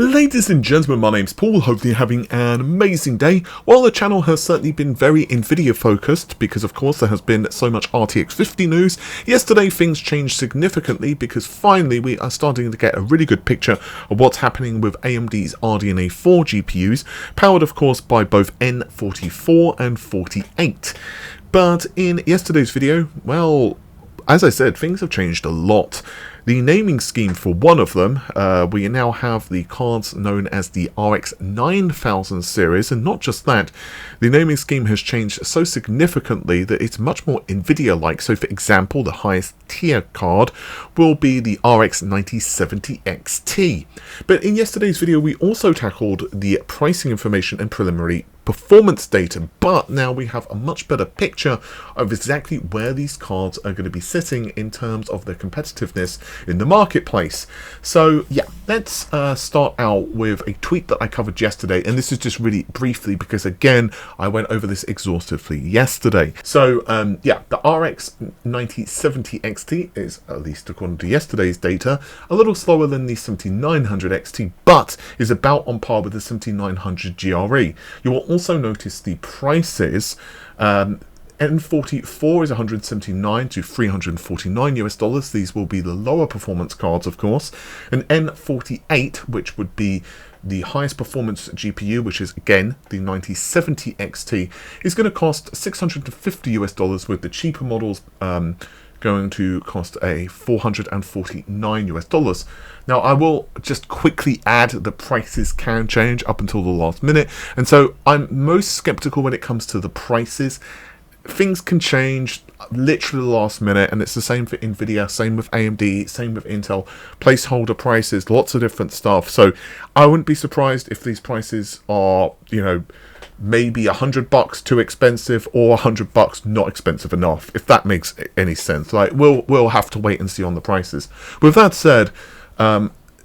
Ladies and gentlemen, my name's Paul, hopefully you're having an amazing day. While the channel has certainly been very Nvidia focused, because of course there has been so much RTX 50 news, yesterday things changed significantly because finally we are starting to get a really good picture of what's happening with AMD's RDNA 4 GPUs, powered of course by both N44 and 48. But in yesterday's video, well, as I said, things have changed a lot. The naming scheme for one of them, we now have the cards known as the RX 9000 series, and not just that, the naming scheme has changed so significantly that it's much more Nvidia-like. So for example, the highest tier card will be the RX 9070 XT. But in yesterday's video, we also tackled the pricing information and preliminary performance data, but now we have a much better picture of exactly where these cards are going to be sitting in terms of their competitiveness in the marketplace. So yeah, let's start out with a tweet that I covered yesterday, and this is just really briefly because again I went over this exhaustively yesterday. So yeah, the RX 9070 XT is, at least according to yesterday's data, a little slower than the 7900 XT, but is about on par with the 7900 GRE. You will also notice the prices. N44 is 179 to 349 US dollars. These will be the lower performance cards, of course. And N48, which would be the highest performance GPU, which is again the 9070 XT, is going to cost 650 US dollars, with the cheaper models going to cost a 449 US dollars. Now, I will just quickly add that prices can change up until the last minute, and so I'm most skeptical when it comes to the prices. Things can change literally the last minute, and it's the same for Nvidia, same with AMD, same with Intel. Placeholder prices, lots of different stuff. So I wouldn't be surprised if these prices are, you know, maybe $100 too expensive or $100 not expensive enough, if that makes any sense. Like, we'll have to wait and see on the prices. With that said,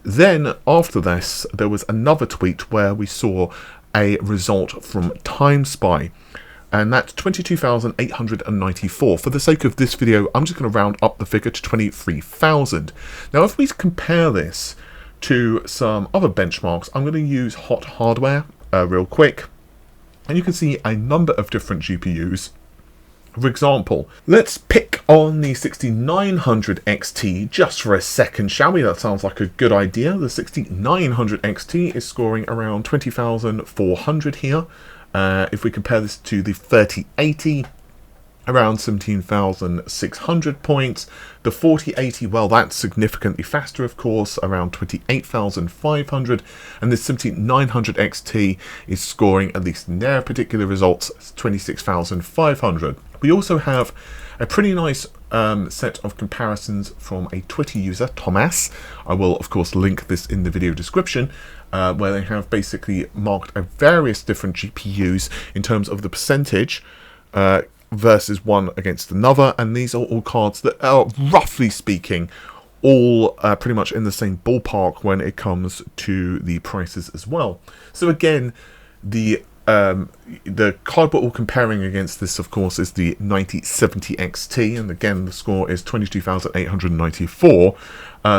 then after this, there was another tweet where we saw a result from TimeSpy, and that's 22,894. For the sake of this video, I'm just going to round up the figure to 23,000. Now, if we compare this to some other benchmarks, I'm going to use hot hardware real quick, and you can see a number of different GPUs. For example, let's pick on the 6900 XT just for a second, shall we? That sounds like a good idea. The 6900 XT is scoring around 20,400 here. If we compare this to the 3080, around 17,600 points. The 4080, well, that's significantly faster, of course, around 28,500. And the 7900 XT is scoring, at least in their particular results, 26,500. We also have a pretty nice set of comparisons from a Twitter user, Thomas. I will, of course, link this in the video description, where they have basically marked various different GPUs in terms of the percentage versus one against another, and these are all cards that are, roughly speaking, all pretty much in the same ballpark when it comes to the prices as well. So again, the card we're all comparing against this, of course, is the 9070 XT, and again the score is 22,894.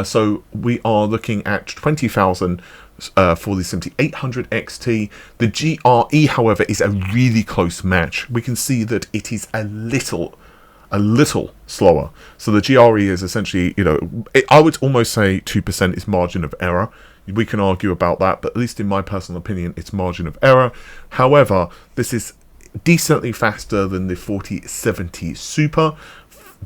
So we are looking at 20,000 for the 7800 XT. The GRE, however, is a really close match. We can see that it is a little slower. So the GRE is essentially, you know, I would almost say 2% is margin of error. We can argue about that, but at least in my personal opinion, it's margin of error. However, this is decently faster than the 4070 Super,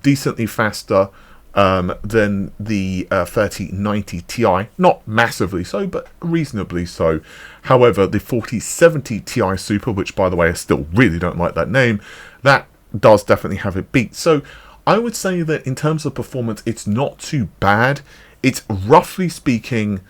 decently faster than the 3090 Ti, not massively so, but reasonably so. However, the 4070 Ti Super, which by the way I still really don't like that name, that does definitely have it beat. So I would say that in terms of performance, it's not too bad. It's roughly speaking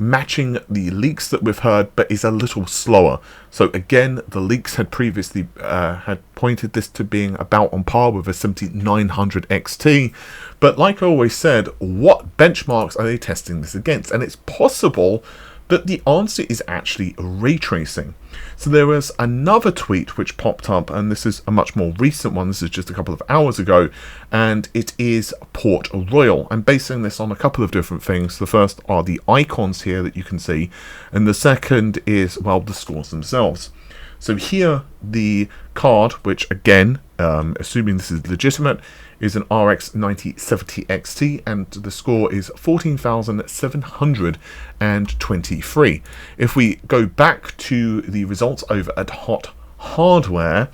matching the leaks that we've heard, but is a little slower. So again, the leaks had previously had pointed this to being about on par with a 7900 XT, but like I always said, what benchmarks are they testing this against? And it's possible that the answer is actually ray tracing. So there was another tweet which popped up, and this is a much more recent one. This is just a couple of hours ago, and it is Port Royal. I'm basing this on a couple of different things. The first are the icons here that you can see, and the second is, well, the scores themselves. So here, the card, which again, assuming this is legitimate, is an RX 9070 XT, and the score is 14,723. If we go back to the results over at Hot Hardware,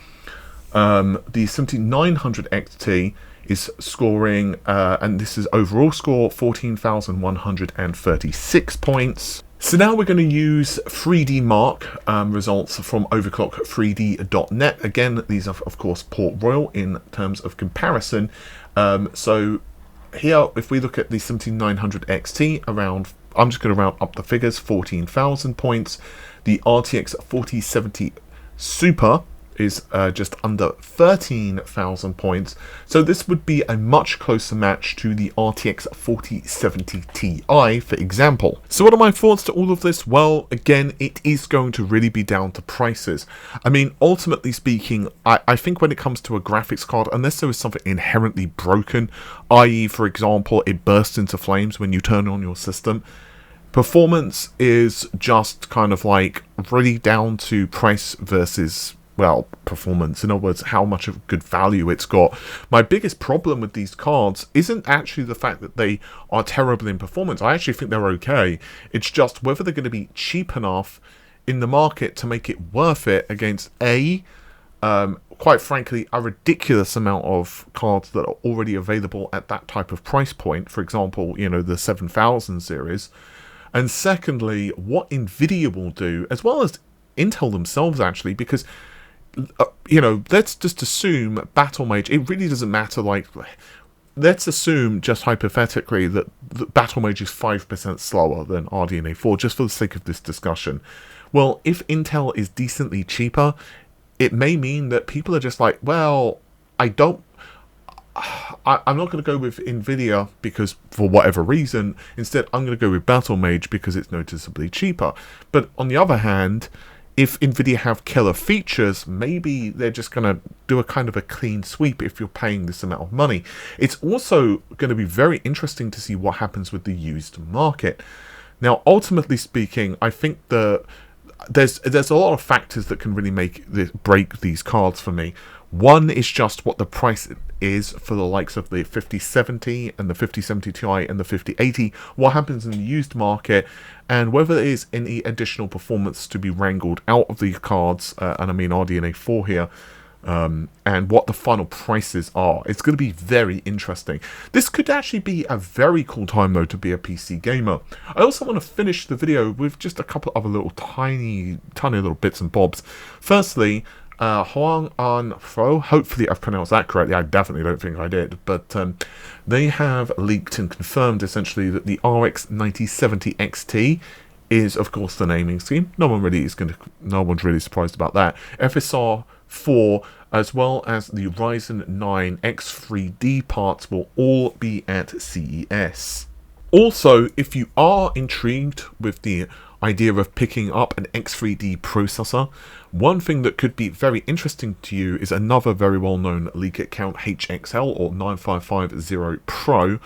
the 7900 XT is scoring, and this is overall score, 14,136 points. So now we're going to use 3D Mark results from overclock3d.net. Again, these are of course Port Royal in terms of comparison. So here, if we look at the 7900 XT, around, I'm just going to round up the figures, 14,000 points. The RTX 4070 Super is just under 13,000 points. So this would be a much closer match to the RTX 4070 Ti, for example. So what are my thoughts to all of this? Well, again, it is going to really be down to prices. I mean, ultimately speaking, I think when it comes to a graphics card, unless there is something inherently broken, i.e., for example, it bursts into flames when you turn on your system, performance is just kind of like really down to price versus, well, performance. In other words, how much of good value it's got. My biggest problem with these cards isn't actually the fact that they are terrible in performance. I actually think they're okay. It's just whether they're going to be cheap enough in the market to make it worth it against quite frankly, a ridiculous amount of cards that are already available at that type of price point. For example, you know, the 7000 series. And secondly, what Nvidia will do, as well as Intel themselves actually, because you know, let's just assume Battle Mage, it really doesn't matter, like, let's assume, just hypothetically, that Battle Mage is 5% slower than RDNA 4, just for the sake of this discussion. Well, if Intel is decently cheaper, it may mean that people are just like, well, I'm not going to go with Nvidia because, for whatever reason, instead I'm going to go with Battle Mage because it's noticeably cheaper. But on the other hand, if Nvidia have killer features, maybe they're just going to do a kind of a clean sweep if you're paying this amount of money. It's also going to be very interesting to see what happens with the used market. Now, ultimately speaking, I think there's a lot of factors that can really break these cards for me. One is just what the price is for the likes of the 5070 and the 5070 Ti and the 5080, what happens in the used market, and whether there is any additional performance to be wrangled out of these cards, and I mean RDNA 4 here, and what the final prices are. It's going to be very interesting. This could actually be a very cool time, though, to be a PC gamer. I also want to finish the video with just a couple of other little tiny little bits and bobs. Firstly, Huang An Fro, hopefully I've pronounced that correctly, I definitely don't think I did, but they have leaked and confirmed essentially that the RX 9070 XT is, of course, the naming scheme. No one's really surprised about that. FSR 4 as well as the Ryzen 9 X3D parts will all be at CES. Also, if you are intrigued with the idea of picking up an X3D processor, one thing that could be very interesting to you is another very well-known leak account, HXL or 9550 Pro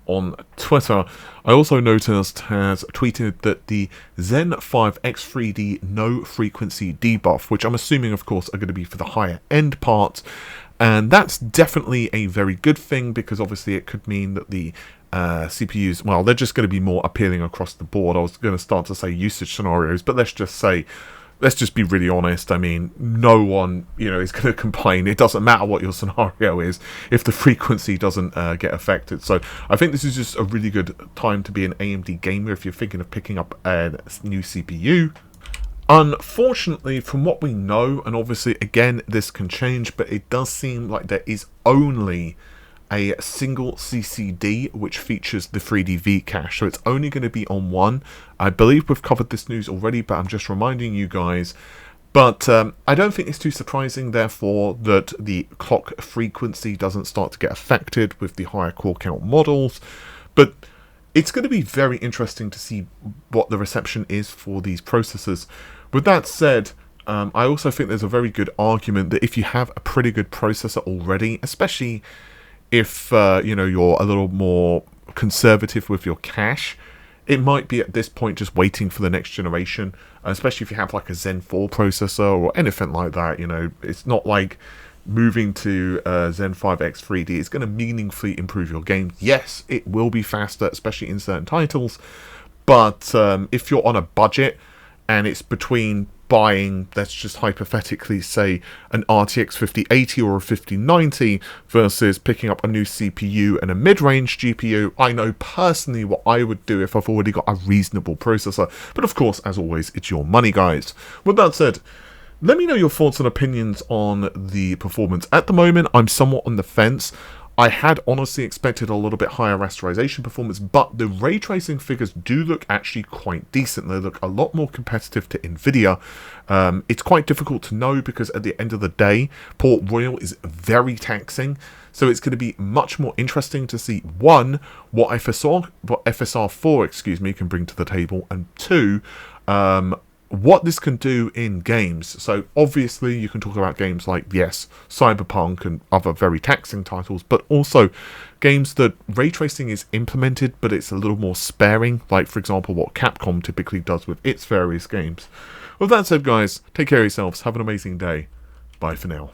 on Twitter. I also noticed has tweeted that the Zen 5 X3D no frequency debuff, which I'm assuming of course are going to be for the higher end parts, and that's definitely a very good thing, because obviously it could mean that the CPUs, well, they're just going to be more appealing across the board. I was going to start to say usage scenarios, but let's just be really honest. I mean, no one, is going to complain. It doesn't matter what your scenario is if the frequency doesn't get affected. So I think this is just a really good time to be an AMD gamer if you're thinking of picking up a new CPU. Unfortunately, from what we know, and obviously, again, this can change, but it does seem like there is only a single CCD which features the 3D cache, so it's only going to be on one. I believe we've covered this news already, but I'm just reminding you guys. But I don't think it's too surprising, therefore, that the clock frequency doesn't start to get affected with the higher core count models. But it's going to be very interesting to see what the reception is for these processors. With that said, I also think there's a very good argument that if you have a pretty good processor already, especially if you're a little more conservative with your cache, it might be at this point just waiting for the next generation, especially if you have like a Zen 4 processor or anything like that. It's not like moving to Zen 5X 3D is going to meaningfully improve your game. Yes, it will be faster, especially in certain titles, but if you're on a budget and it's between buying, let's just hypothetically say, an RTX 5080 or a 5090 versus picking up a new CPU and a mid-range GPU, I know personally what I would do if I've already got a reasonable processor. But of course, as always, it's your money, guys. With that said, let me know your thoughts and opinions on the performance. At the moment, I'm somewhat on the fence. I had honestly expected a little bit higher rasterization performance, but the ray tracing figures do look actually quite decent. They look a lot more competitive to NVIDIA. It's quite difficult to know because at the end of the day, Port Royal is very taxing. So it's going to be much more interesting to see, one, what FSR4 can bring to the table, and two, what this can do in games. So obviously you can talk about games like, yes, Cyberpunk and other very taxing titles, but also games that ray tracing is implemented but it's a little more sparing, like for example what Capcom typically does with its various games. With that said, guys, take care of yourselves, have an amazing day, bye for now.